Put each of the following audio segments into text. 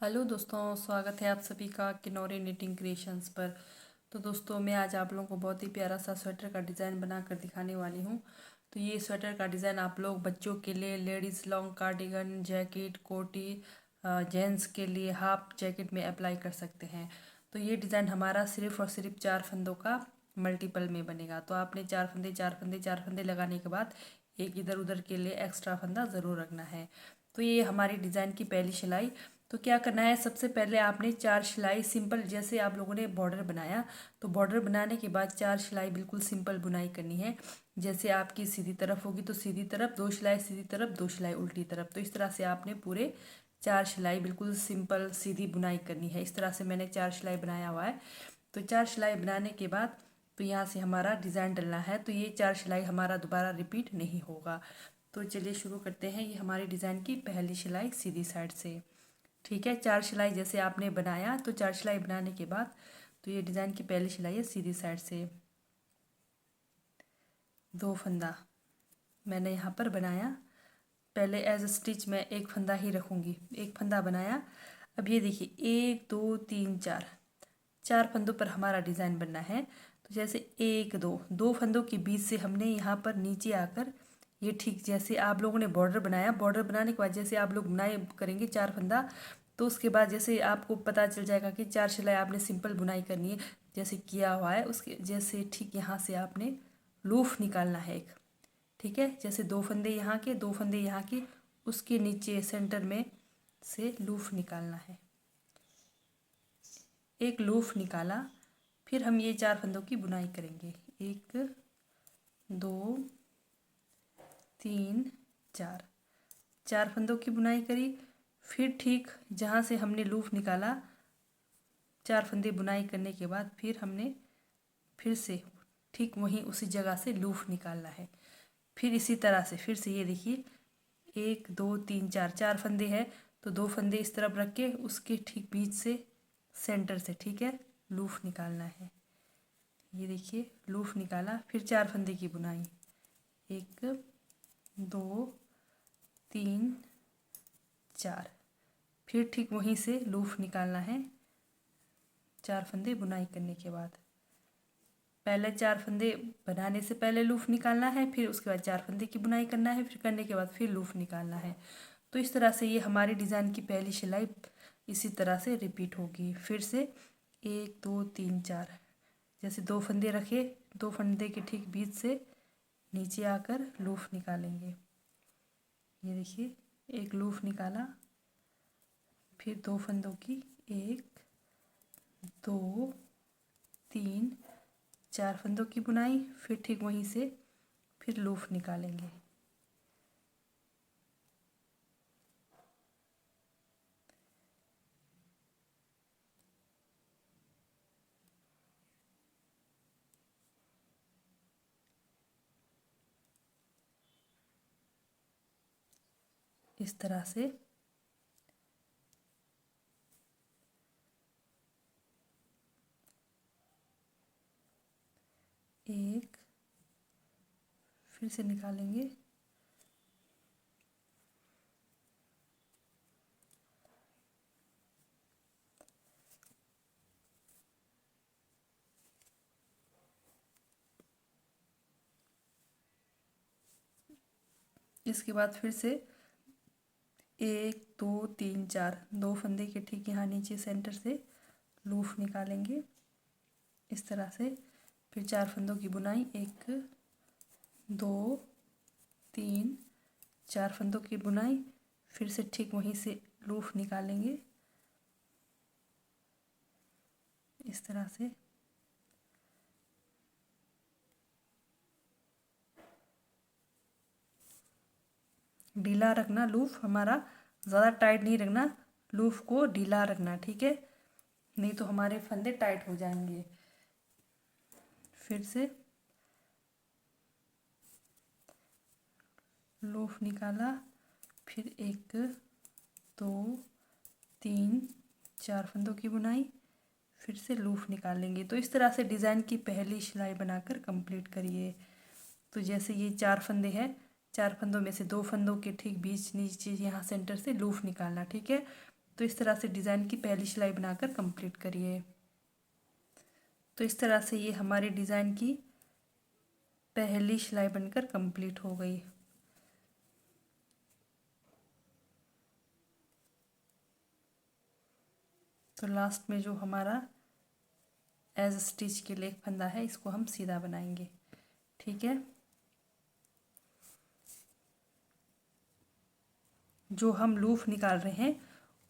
Hello दोस्तों, स्वागत है आप सभी का किनौरी निटिंग क्रिएशंस पर। तो दोस्तों, मैं आज आप लोगों को बहुत ही प्यारा सा स्वेटर का डिज़ाइन बनाकर दिखाने वाली हूँ। तो ये स्वेटर का डिज़ाइन आप लोग बच्चों के लिए, लेडीज़ लॉन्ग कार्डिगन, जैकेट, कोटी, जेंट्स के लिए हाफ जैकेट में अप्लाई कर सकते हैं। तो ये डिज़ाइन हमारा सिर्फ और सिर्फ 4 फंदों का मल्टीपल में बनेगा। तो आपने 4 फंदे 4 फंदे 4 फंदे लगाने के बाद एक इधर उधर के लिए एक्स्ट्रा फंदा ज़रूर रखना है। तो ये हमारी डिज़ाइन की पहली सिलाई। तो क्या करना है, सबसे पहले आपने 4 सिलाई सिंपल, जैसे आप लोगों ने बॉर्डर बनाया तो बॉर्डर बनाने के बाद 4 सिलाई बिल्कुल सिंपल बुनाई करनी है। जैसे आपकी सीधी तरफ होगी तो सीधी तरफ 2 सिलाई, सीधी तरफ 2 सिलाई, उल्टी तरफ। तो इस तरह से आपने पूरे 4 सिलाई बिल्कुल सिंपल सीधी बुनाई करनी है। इस तरह से मैंने 4 सिलाई बनाया हुआ है। तो 4 सिलाई बनाने के बाद तो यहाँ से हमारा डिज़ाइन डलना है। तो ये 4 सिलाई हमारा दोबारा रिपीट नहीं होगा। तो चलिए शुरू करते हैं। ये हमारी डिज़ाइन की पहली सिलाई सीधी साइड से, ठीक है। 4 सिलाई जैसे आपने बनाया, तो 4 सिलाई बनाने के बाद तो ये डिज़ाइन की पहली सिलाई है सीधी साइड से। 2 फंदा मैंने यहाँ पर बनाया। पहले एज स्टिच मैं एक फंदा ही रखूँगी। एक फंदा बनाया। अब ये देखिए 1 2 3 4, 4 फंदों पर हमारा डिज़ाइन बनना है। तो जैसे 1 2, 2 फंदों के बीच से हमने यहाँ पर नीचे आकर, ये ठीक जैसे आप लोगों ने बॉर्डर बनाया, बॉर्डर बनाने के बाद जैसे आप लोग बुनाई करेंगे 4 फंदा, तो उसके बाद जैसे आपको पता चल जाएगा कि 4 सिलाई आपने सिंपल बुनाई करनी है जैसे किया हुआ है, उसके जैसे ठीक यहाँ से आपने लूफ निकालना है एक, ठीक है। जैसे 2 फंदे यहाँ के, 2 फंदे यहाँ के, उसके नीचे सेंटर में से लूफ निकालना है। एक लूफ निकाला, फिर हम ये 4 फंदों की बुनाई करेंगे। 1 2 3 4, 4 फंदों की बुनाई करी। फिर ठीक जहाँ से हमने लूफ निकाला, 4 फंदे बुनाई करने के बाद फिर हमने फिर से ठीक वहीं उसी जगह से लूफ निकालना है। फिर इसी तरह से फिर से ये देखिए 1 2 3 4, 4 फंदे हैं तो 2 फंदे इस तरफ रख के उसके ठीक बीच से सेंटर से, ठीक है, लूफ निकालना है। ये देखिए लूफ निकाला, फिर 4 फंदे की बुनाई। 1 2 3 4, फिर ठीक वहीं से लूफ निकालना है। 4 फंदे बुनाई करने के बाद पहले 4 फंदे बनाने से पहले लूफ निकालना है, फिर उसके बाद 4 फंदे की बुनाई करना है, फिर करने के बाद फिर लूफ निकालना है। तो इस तरह से ये हमारी डिज़ाइन की पहली सिलाई इसी तरह से रिपीट होगी। फिर से 1 2 3 4, जैसे 2 फंदे रखे, 2 फंदे के ठीक बीच से नीचे आकर लूफ निकालेंगे। ये देखिए एक लूफ निकाला, फिर 2 फंदों की 1 2 3 4 फंदों की बुनाई, फिर ठीक वहीं से फिर लूफ निकालेंगे। इस तरह से एक, फिर से निकालेंगे, इसके बाद फिर से 1 2 3 4, 2 फंदे के ठीक यहाँ नीचे सेंटर से लूफ निकालेंगे इस तरह से। फिर 4 फंदों की बुनाई, 1 2 3 4 फंदों की बुनाई, फिर से ठीक वहीं से लूफ निकालेंगे इस तरह से। ढीला रखना लूफ हमारा, ज़्यादा टाइट नहीं रखना, लूफ को ढीला रखना, ठीक है, नहीं तो हमारे फंदे टाइट हो जाएंगे। फिर से लूफ निकाला, फिर 1 2 3 4 फंदों की बुनाई, फिर से लूफ निकालेंगे। तो इस तरह से डिज़ाइन की पहली सिलाई बनाकर कंप्लीट करिए। तो जैसे ये 4 फंदे हैं, 4 फंदों में से 2 फंदों के ठीक बीच नीचे यहाँ सेंटर से लूफ निकालना, ठीक है। तो इस तरह से डिज़ाइन की पहली सिलाई बनाकर कंप्लीट करिए। तो इस तरह से ये हमारे डिज़ाइन की पहली सिलाई बनकर कंप्लीट हो गई। तो लास्ट में जो हमारा एज स्टिच के लिए एक फंदा है, इसको हम सीधा बनाएंगे। ठीक है, जो हम लूफ निकाल रहे हैं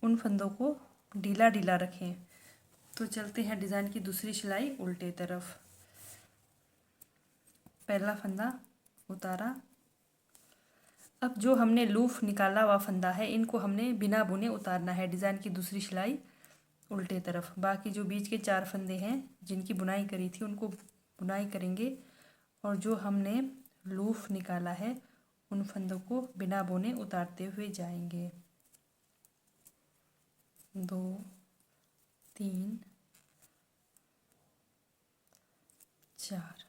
उन फंदों को ढीला ढीला रखें। तो चलते हैं डिज़ाइन की दूसरी सिलाई उल्टे तरफ। पहला फंदा उतारा। अब जो हमने लूफ निकाला हुआ फंदा है, इनको हमने बिना बुने उतारना है डिज़ाइन की दूसरी सिलाई उल्टे तरफ। बाकी जो बीच के 4 फंदे हैं जिनकी बुनाई करी थी उनको बुनाई करेंगे, और जो हमने लूफ निकाला है उन फंदों को बिना बुने उतारते हुए जाएंगे। 2 3 4।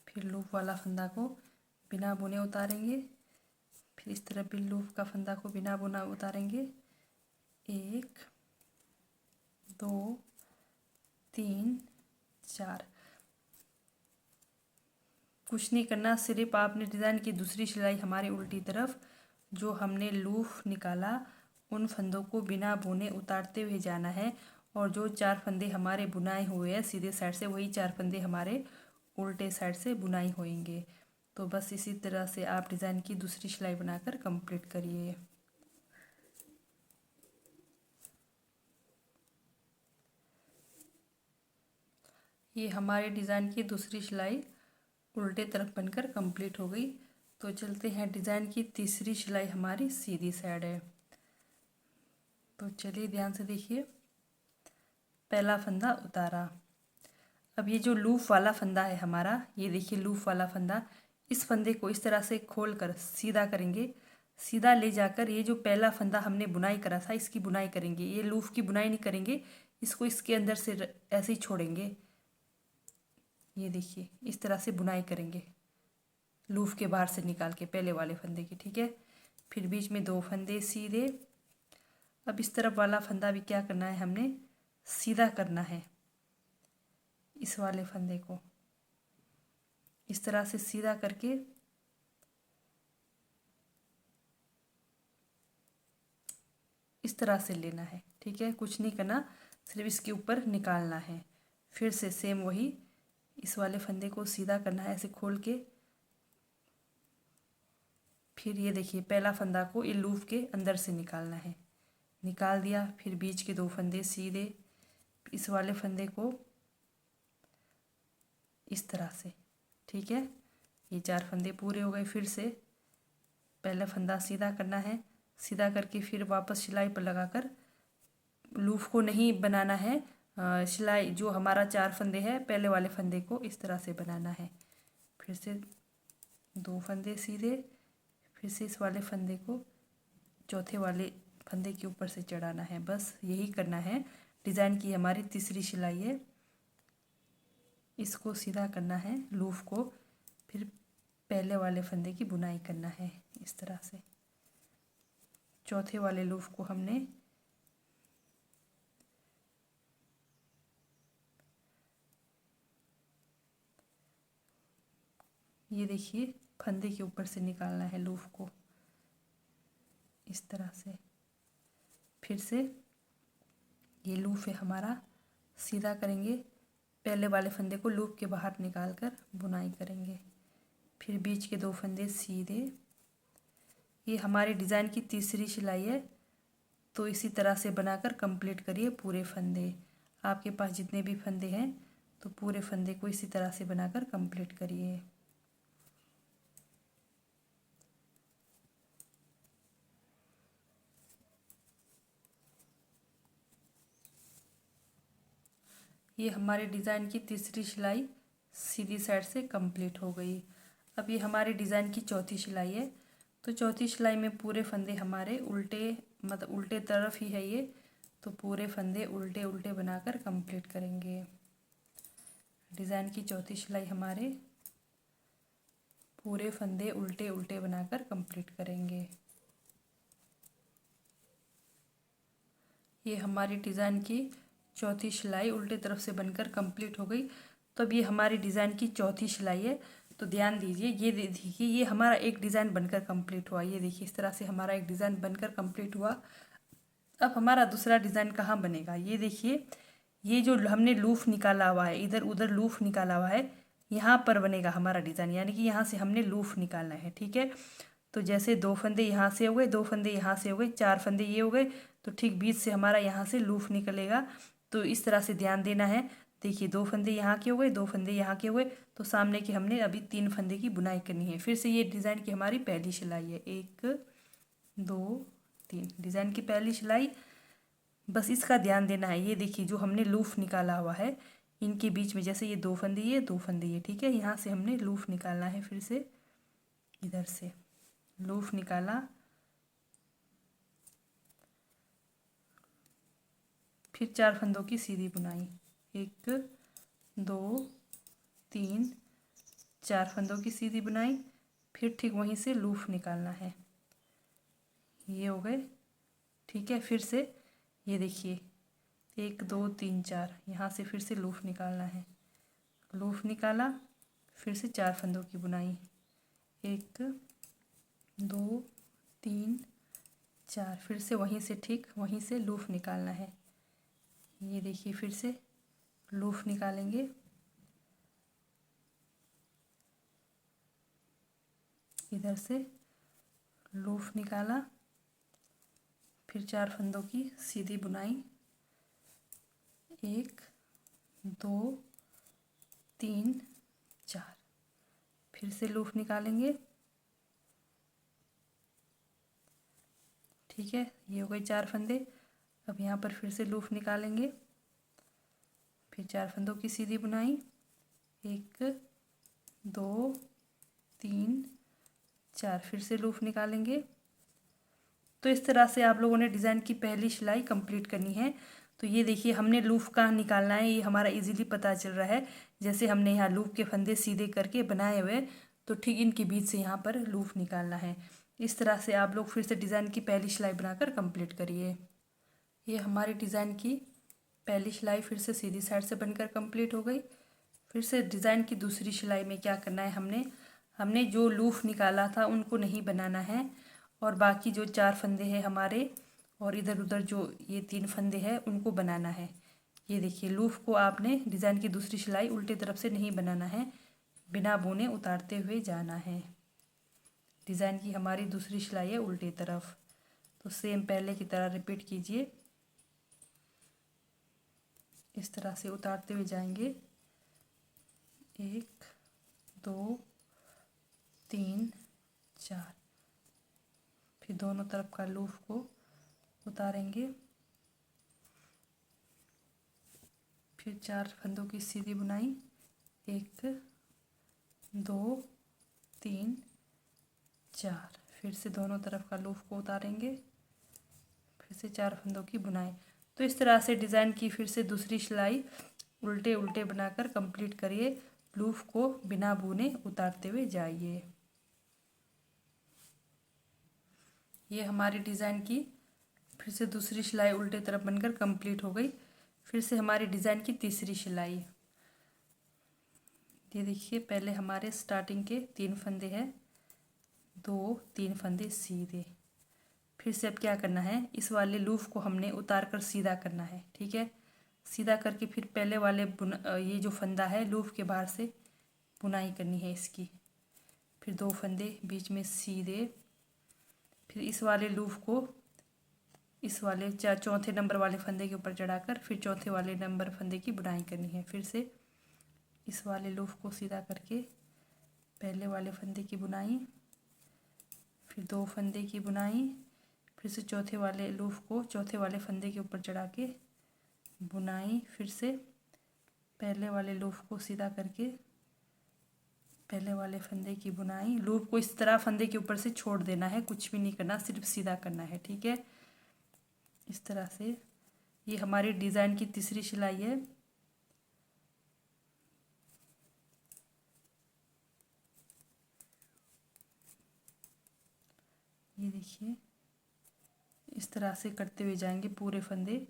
फिर लूप वाला फंदा को बिना बुने उतारेंगे। फिर इस तरफ भी लूप का फंदा को बिना बुना उतारेंगे। 1 2 3 4। कुछ नहीं करना, सिर्फ आपने डिज़ाइन की दूसरी सिलाई हमारी उल्टी तरफ जो हमने लूफ निकाला उन फंदों को बिना बुने उतारते हुए जाना है, और जो 4 फंदे हमारे बुनाए हुए हैं सीधे साइड से, वही 4 फंदे हमारे उल्टे साइड से बुनाई होंगे। तो बस इसी तरह से आप डिज़ाइन की दूसरी सिलाई बनाकर कंप्लीट करिए। ये हमारे डिज़ाइन की दूसरी सिलाई उल्टे तरफ बनकर कंप्लीट हो गई। तो चलते हैं, डिज़ाइन की तीसरी सिलाई हमारी सीधी साइड है। तो चलिए ध्यान से देखिए। पहला फंदा उतारा। अब ये जो लूफ वाला फंदा है हमारा, ये देखिए लूफ वाला फंदा, इस फंदे को इस तरह से खोल कर सीधा करेंगे। सीधा ले जाकर ये जो पहला फंदा हमने बुनाई करा था इसकी बुनाई करेंगे। ये लूफ की बुनाई नहीं करेंगे, इसको इसके अंदर से ऐसे ही छोड़ेंगे। ये देखिए इस तरह से बुनाई करेंगे लूफ के बाहर से निकाल के पहले वाले फंदे की। ठीक है, फिर बीच में 2 फंदे सीधे। अब इस तरफ वाला फंदा भी क्या करना है, हमने सीधा करना है। इस वाले फंदे को इस तरह से सीधा करके इस तरह से लेना है। ठीक है, कुछ नहीं करना, सिर्फ इसके ऊपर निकालना है। फिर से सेम वही इस वाले फंदे को सीधा करना है ऐसे खोल के। फिर ये देखिए पहला फंदा को ये लूफ के अंदर से निकालना है। निकाल दिया। फिर बीच के 2 फंदे सीधे, इस वाले फंदे को इस तरह से। ठीक है, ये 4 फंदे पूरे हो गए। फिर से पहला फंदा सीधा करना है, सीधा करके फिर वापस सिलाई पर लगाकर लूफ को नहीं बनाना है। सिलाई जो हमारा 4 फंदे है पहले वाले फंदे को इस तरह से बनाना है। फिर से 2 फंदे सीधे, फिर से इस वाले फंदे को चौथे वाले फंदे के ऊपर से चढ़ाना है। बस यही करना है। डिज़ाइन की हमारी तीसरी सिलाई है, इसको सीधा करना है लूफ को, फिर पहले वाले फंदे की बुनाई करना है इस तरह से। चौथे वाले लूफ को हमने ये देखिए फंदे के ऊपर से निकालना है लूफ को इस तरह से। फिर से ये लूफ है हमारा, सीधा करेंगे, पहले वाले फंदे को लूफ के बाहर निकाल कर बुनाई करेंगे। फिर बीच के 2 फंदे सीधे। ये हमारे डिज़ाइन की तीसरी सिलाई है। तो इसी तरह से बनाकर कंप्लीट करिए पूरे फंदे। आपके पास जितने भी फंदे हैं तो पूरे फंदे को इसी तरह से बनाकर कंप्लीट करिए। ये हमारे डिज़ाइन की तीसरी सिलाई सीधी साइड से कंप्लीट हो गई। अब ये हमारे डिज़ाइन की चौथी सिलाई है। तो चौथी सिलाई में पूरे फंदे हमारे उल्टे, मतलब उल्टे तरफ ही है ये, तो पूरे फंदे उल्टे उल्टे बनाकर कंप्लीट करेंगे। डिज़ाइन की चौथी सिलाई हमारे पूरे फंदे उल्टे उल्टे बनाकर कंप्लीट करेंगे। ये हमारी डिज़ाइन की चौथी सिलाई उल्टे तरफ से बनकर कंप्लीट हो गई। तो अब ये हमारी डिज़ाइन की चौथी सिलाई है। तो ध्यान दीजिए, ये देखिए, ये हमारा एक डिज़ाइन बनकर कंप्लीट हुआ। ये देखिए, इस तरह से हमारा एक डिज़ाइन बनकर कंप्लीट हुआ। अब हमारा दूसरा डिज़ाइन कहाँ बनेगा, ये देखिए, ये जो हमने लूफ निकाला हुआ है, इधर उधर लूफ निकाला हुआ है, यहाँ पर बनेगा हमारा डिज़ाइन, यानी कि यहाँ से हमने लूफ निकालना है। ठीक है, तो जैसे 2 फंदे यहाँ से हो गए, 2 फंदे यहाँ से हो गए, 4 फंदे ये हो गए, तो ठीक बीच से हमारा यहाँ से लूफ निकलेगा। तो इस तरह से ध्यान देना है। देखिए, 2 फंदे यहाँ के हो गए, 2 फंदे यहाँ के हो गए, तो सामने के हमने अभी 3 फंदे की बुनाई करनी है। फिर से ये डिज़ाइन की हमारी पहली सिलाई है, 1 2 3, डिज़ाइन की पहली सिलाई। बस इसका ध्यान देना है। ये देखिए, जो हमने लूफ निकाला हुआ है, इनके बीच में जैसे ये 2 फंदे, ये 2 फंदे, ये ठीक है, यहाँ से हमने लूफ निकालना है। फिर से इधर से लूफ निकाला, फिर 4 फंदों की सीधी बुनाई, 1 2 3 4 फंदों की सीधी बुनाई, फिर ठीक वहीं से लूफ निकालना है। ये हो गए, ठीक है। फिर से ये देखिए, 1 2 3 4, यहाँ से फिर से लूफ निकालना है। लूफ निकाला, फिर से 4 फंदों की बुनाई, 1 2 3 4, फिर से वहीं से ठीक वहीं से लूफ निकालना है। ये देखिए, फिर से लूफ निकालेंगे, इधर से लूफ निकाला, फिर 4 फंदों की सीधी बुनाई, 1 2 3 4, फिर से लूफ निकालेंगे। ठीक है, ये हो गए 4 फंदे। अब यहाँ पर फिर से लूफ निकालेंगे, फिर 4 फंदों की सीधी बुनाई, 1 2 3 4, फिर से लूफ निकालेंगे। तो इस तरह से आप लोगों ने डिज़ाइन की पहली सिलाई कंप्लीट करनी है। तो ये देखिए, हमने लूफ कहाँ निकालना है, ये हमारा इजीली पता चल रहा है। जैसे हमने यहाँ लूफ के फंदे सीधे करके बनाए हुए, तो ठीक इनके बीच से यहाँ पर लूफ निकालना है। इस तरह से आप लोग फिर से डिज़ाइन की पहली सिलाई बनाकर कंप्लीट करिए। ये हमारी डिज़ाइन की पहली सिलाई फिर से सीधी साइड से बनकर कंप्लीट हो गई। फिर से डिज़ाइन की दूसरी सिलाई में क्या करना है, हमने जो लूफ निकाला था उनको नहीं बनाना है, और बाकी जो 4 फंदे हैं हमारे, और इधर उधर जो ये 3 फंदे हैं उनको बनाना है। ये देखिए, लूफ को आपने डिज़ाइन की दूसरी सिलाई उल्टी तरफ से नहीं बनाना है, बिना बुने उतारते हुए जाना है। डिज़ाइन की हमारी दूसरी सिलाई है उल्टी तरफ। तो सेम पहले की तरह रिपीट कीजिए, इस तरह से उतारते हुए जाएंगे, 1 2 3 4, फिर दोनों तरफ का लूफ को उतारेंगे, फिर 4 फंदों की सीधी बुनाई, 1 2 3 4, फिर से दोनों तरफ का लूफ को उतारेंगे, फिर से 4 फंदों की बुनाई। तो इस तरह से डिज़ाइन की फिर से दूसरी सिलाई उल्टे उल्टे बनाकर कंप्लीट करिए। लूफ को बिना बुने उतारते हुए जाइए। ये हमारी डिज़ाइन की फिर से दूसरी सिलाई उल्टे तरफ बनकर कंप्लीट हो गई। फिर से हमारी डिज़ाइन की तीसरी सिलाई, ये देखिए, पहले हमारे स्टार्टिंग के 3 फंदे हैं, 2 3 फंदे सीधे। फिर से अब क्या करना है, इस वाले लूफ को हमने उतार कर सीधा करना है। ठीक है, सीधा करके फिर पहले वाले ये जो फंदा है लूफ के बाहर से बुनाई करनी है इसकी, फिर 2 फंदे बीच में सीधे, फिर इस वाले लूफ को इस वाले चौथे नंबर वाले फंदे के ऊपर चढ़ाकर फिर चौथे वाले नंबर फंदे की बुनाई करनी है। फिर से इस वाले लूफ को सीधा करके पहले वाले फंदे की बुनाई, फिर 2 फंदे की बुनाई, फिर से चौथे वाले लूफ को चौथे वाले फंदे के ऊपर चढ़ा के बुनाई, फिर से पहले वाले लूफ को सीधा करके पहले वाले फंदे की बुनाई। लूफ को इस तरह फंदे के ऊपर से छोड़ देना है, कुछ भी नहीं करना, सिर्फ सीधा करना है। ठीक है, इस तरह से ये हमारी डिज़ाइन की तीसरी सिलाई है। ये देखिए, इस तरह से करते हुए जाएंगे पूरे फंदे।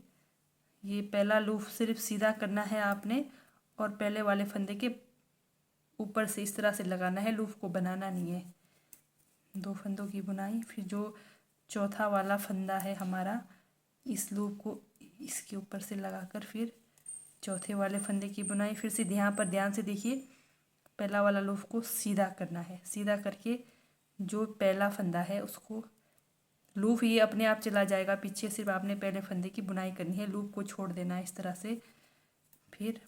ये पहला लूप सिर्फ सीधा करना है आपने, और पहले वाले फंदे के ऊपर से इस तरह से लगाना है, लूप को बनाना नहीं है। 2 फंदों की बुनाई। फिर जो चौथा वाला फंदा है हमारा, इस लूप को इसके ऊपर से लगाकर फिर चौथे वाले फंदे की बुनाई। फिर से यहाँ पर ध्यान से देखिए, पहला वाला लूप को सीधा करना है, सीधा करके जो पहला फंदा है उसको, लूप ये अपने आप चला जाएगा पीछे, सिर्फ आपने पहले फंदे की बुनाई करनी है, लूप को छोड़ देना है इस तरह से। फिर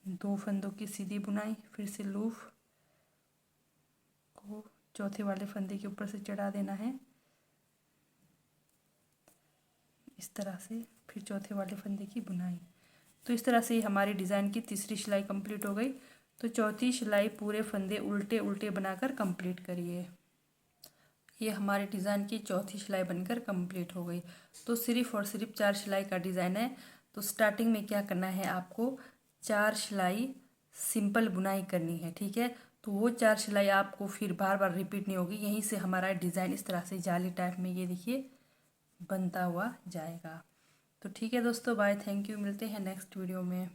2 फंदों की सीधी बुनाई, फिर से लूप को चौथे वाले फंदे के ऊपर से चढ़ा देना है इस तरह से। फिर चौथे वाले फंदे की बुनाई। तो इस तरह से हमारी डिज़ाइन की तीसरी सिलाई कंप्लीट हो गई। तो चौथी सिलाई पूरे फंदे उल्टे उल्टे बनाकर कंप्लीट करिए। ये हमारे डिज़ाइन की चौथी सिलाई बनकर कंप्लीट हो गई। तो सिर्फ और सिर्फ 4 सिलाई का डिज़ाइन है। तो स्टार्टिंग में क्या करना है, आपको 4 सिलाई सिंपल बुनाई करनी है, ठीक है। तो वो 4 सिलाई आपको फिर बार बार रिपीट नहीं होगी, यहीं से हमारा डिज़ाइन इस तरह से जाली टाइप में ये देखिए बनता हुआ जाएगा। तो ठीक है दोस्तों, बाय, थैंक यू, मिलते हैं नेक्स्ट वीडियो में।